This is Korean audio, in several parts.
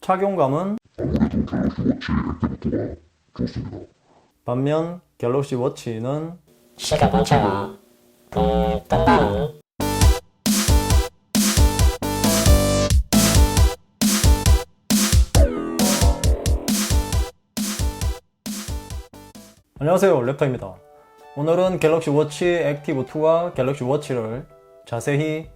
착용감은 아무래도 갤럭시 워치 액티브 2가 좋습니다. 반면 갤럭시 워치는 시계 본체가 뜬다는 안녕하세요, 랩터입니다. 오늘은 갤럭시 워치 액티브 2와 갤럭시 워치를 자세히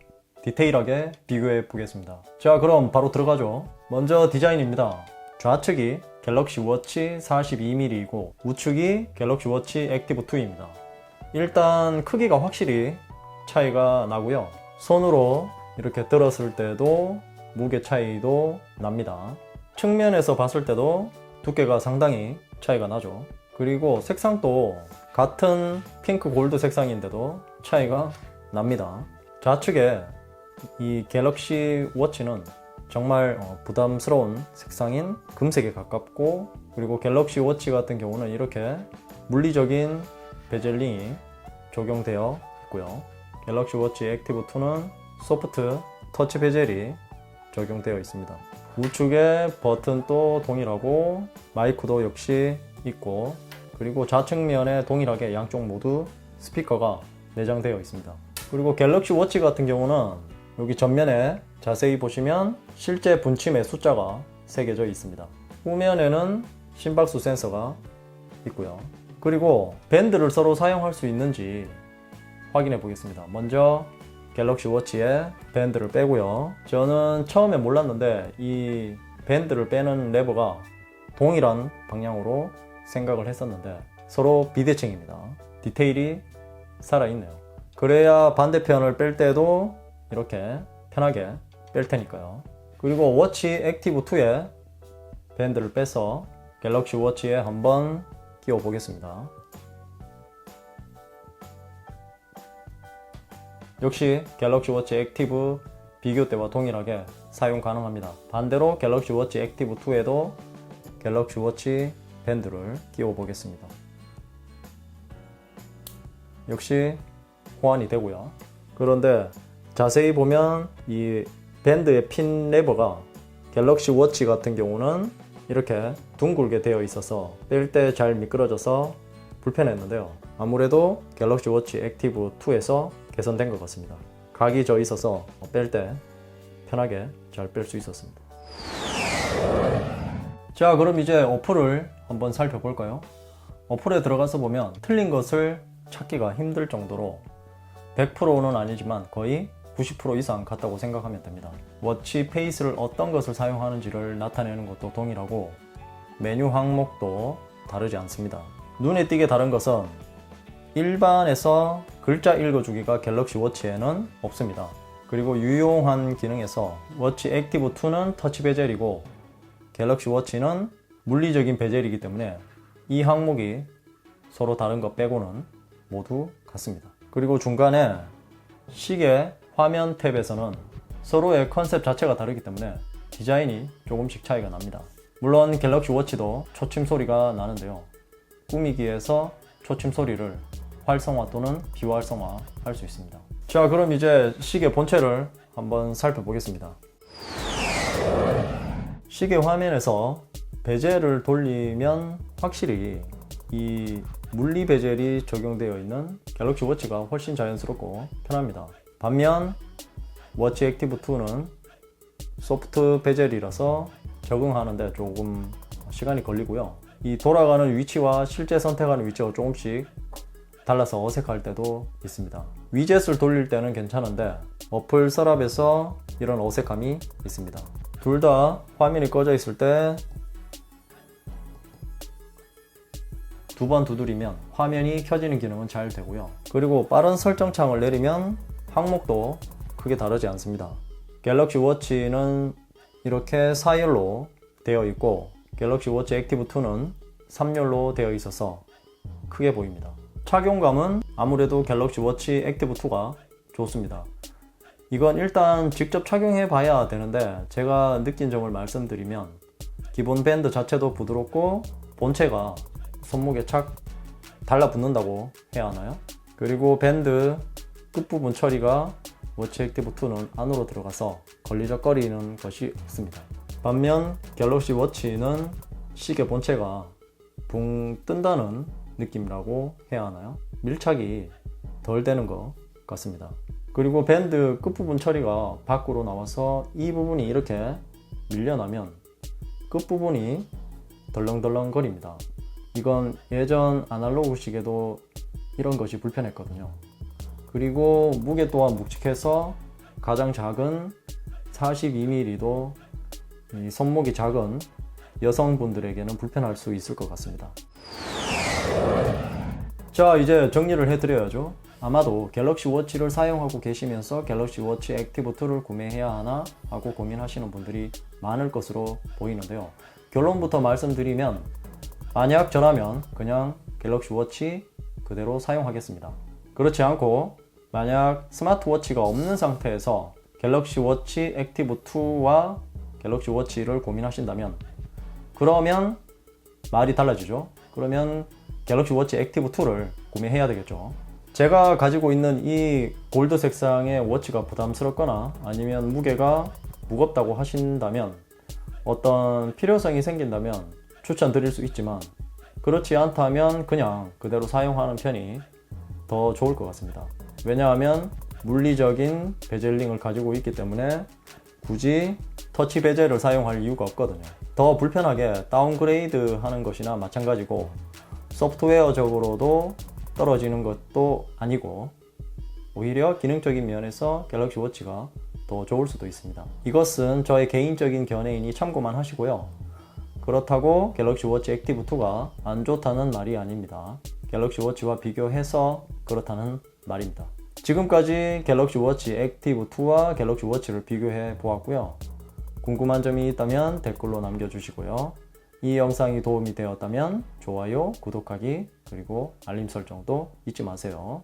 디테일하게 비교해 보겠습니다. 자, 그럼 바로 들어가죠. 먼저 디자인입니다. 좌측이 갤럭시 워치 42mm이고 우측이 갤럭시 워치 액티브 2입니다. 일단 크기가 확실히 차이가 나고요. 손으로 이렇게 들었을 때도 무게 차이도 납니다. 측면에서 봤을 때도 두께가 상당히 차이가 나죠. 그리고 색상도 같은 핑크 골드 색상인데도 차이가 납니다. 좌측에 이 갤럭시 워치는 정말 부담스러운 색상인 금색에 가깝고, 그리고 갤럭시 워치 같은 경우는 이렇게 물리적인 베젤링이 적용되어 있고요. 갤럭시 워치 액티브 2는 소프트 터치 베젤이 적용되어 있습니다. 우측에 버튼도 동일하고 마이크도 역시 있고, 그리고 좌측면에 동일하게 양쪽 모두 스피커가 내장되어 있습니다. 그리고 갤럭시 워치 같은 경우는 여기 전면에 자세히 보시면 실제 분침의 숫자가 새겨져 있습니다. 후면에는 심박수 센서가 있고요. 그리고 밴드를 서로 사용할 수 있는지 확인해 보겠습니다. 먼저 갤럭시 워치에 밴드를 빼고요. 저는 처음에 몰랐는데 이 밴드를 빼는 레버가 동일한 방향으로 생각을 했었는데 서로 비대칭입니다. 디테일이 살아있네요. 그래야 반대편을 뺄 때도 이렇게 편하게 뺄 테니까요. 그리고 워치 액티브 2에 밴드를 빼서 갤럭시 워치에 한번 끼워 보겠습니다. 역시 갤럭시 워치 액티브 비교 때와 동일하게 사용 가능합니다. 반대로 갤럭시 워치 액티브 2에도 갤럭시 워치 밴드를 끼워 보겠습니다. 역시 호환이 되고요. 그런데 자세히 보면 이 밴드의 핀 레버가 갤럭시 워치 같은 경우는 이렇게 둥글게 되어 있어서 뺄 때 잘 미끄러져서 불편했는데요. 아무래도 갤럭시 워치 액티브 2에서 개선된 것 같습니다. 각이 져 있어서 뺄 때 편하게 잘 뺄 수 있었습니다. 자, 그럼 이제 어플을 한번 살펴볼까요? 어플에 들어가서 보면 틀린 것을 찾기가 힘들 정도로 100%는 아니지만 거의 90% 이상 같다고 생각하면 됩니다. 워치 페이스를 어떤 것을 사용하는지를 나타내는 것도 동일하고 메뉴 항목도 다르지 않습니다. 눈에 띄게 다른 것은 일반에서 글자 읽어주기가 갤럭시 워치에는 없습니다. 그리고 유용한 기능에서 워치 액티브 2는 터치 베젤이고 갤럭시 워치는 물리적인 베젤이기 때문에 이 항목이 서로 다른 것 빼고는 모두 같습니다. 그리고 중간에 시계 화면 탭에서는 서로의 컨셉 자체가 다르기 때문에 디자인이 조금씩 차이가 납니다. 물론 갤럭시 워치도 초침 소리가 나는데요. 꾸미기에서 초침 소리를 활성화 또는 비활성화 할 수 있습니다. 자, 그럼 이제 시계 본체를 한번 살펴보겠습니다. 시계 화면에서 베젤을 돌리면 확실히 이 물리 베젤이 적용되어 있는 갤럭시 워치가 훨씬 자연스럽고 편합니다. 반면 워치 액티브 2는 소프트 베젤이라서 적응하는데 조금 시간이 걸리고요. 이 돌아가는 위치와 실제 선택하는 위치가 조금씩 달라서 어색할 때도 있습니다. 위젯을 돌릴 때는 괜찮은데 어플 서랍에서 이런 어색함이 있습니다. 둘 다 화면이 꺼져 있을 때 두 번 두드리면 화면이 켜지는 기능은 잘 되고요. 그리고 빠른 설정 창을 내리면 항목도 크게 다르지 않습니다. 갤럭시 워치는 이렇게 4열로 되어 있고 갤럭시 워치 액티브 2는 3열로 되어 있어서 크게 보입니다. 착용감은 아무래도 갤럭시 워치 액티브 2가 좋습니다. 이건 일단 직접 착용해 봐야 되는데 제가 느낀 점을 말씀드리면 기본 밴드 자체도 부드럽고 본체가 손목에 착 달라붙는다고 해야 하나요? 그리고 밴드 끝부분 처리가 워치 액티브 2는 안으로 들어가서 걸리적거리는 것이 없습니다. 반면 갤럭시 워치는 시계 본체가 붕 뜬다는 느낌이라고 해야 하나요? 밀착이 덜 되는 것 같습니다. 그리고 밴드 끝부분 처리가 밖으로 나와서 이 부분이 이렇게 밀려나면 끝부분이 덜렁덜렁 거립니다. 이건 예전 아날로그 시계도 이런 것이 불편했거든요. 그리고 무게 또한 묵직해서 가장 작은 42mm도 이 손목이 작은 여성분들에게는 불편할 수 있을 것 같습니다. 자, 이제 정리를 해드려야죠. 아마도 갤럭시 워치를 사용하고 계시면서 갤럭시 워치 액티브 2를 구매해야 하나 하고 고민하시는 분들이 많을 것으로 보이는데요. 결론부터 말씀드리면 만약 저라면 그냥 갤럭시 워치 그대로 사용하겠습니다. 그렇지 않고 만약 스마트워치가 없는 상태에서 갤럭시 워치 액티브 2와 갤럭시 워치를 고민하신다면 그러면 말이 달라지죠. 그러면 갤럭시 워치 액티브 2를 구매해야 되겠죠. 제가 가지고 있는 이 골드 색상의 워치가 부담스럽거나 아니면 무게가 무겁다고 하신다면 어떤 필요성이 생긴다면 추천드릴 수 있지만 그렇지 않다면 그냥 그대로 사용하는 편이 더 좋을 것 같습니다. 왜냐하면 물리적인 베젤링을 가지고 있기 때문에 굳이 터치 베젤을 사용할 이유가 없거든요. 더 불편하게 다운그레이드 하는 것이나 마찬가지고 소프트웨어적으로도 떨어지는 것도 아니고 오히려 기능적인 면에서 갤럭시 워치가 더 좋을 수도 있습니다. 이것은 저의 개인적인 견해이니 참고만 하시고요. 그렇다고 갤럭시 워치 액티브 2가 안 좋다는 말이 아닙니다. 갤럭시 워치와 비교해서 그렇다는 말입니다. 지금까지 갤럭시 워치 액티브 2와 갤럭시 워치를 비교해 보았고요. 궁금한 점이 있다면 댓글로 남겨주시고요. 이 영상이 도움이 되었다면 좋아요, 구독하기, 그리고 알림 설정도 잊지 마세요.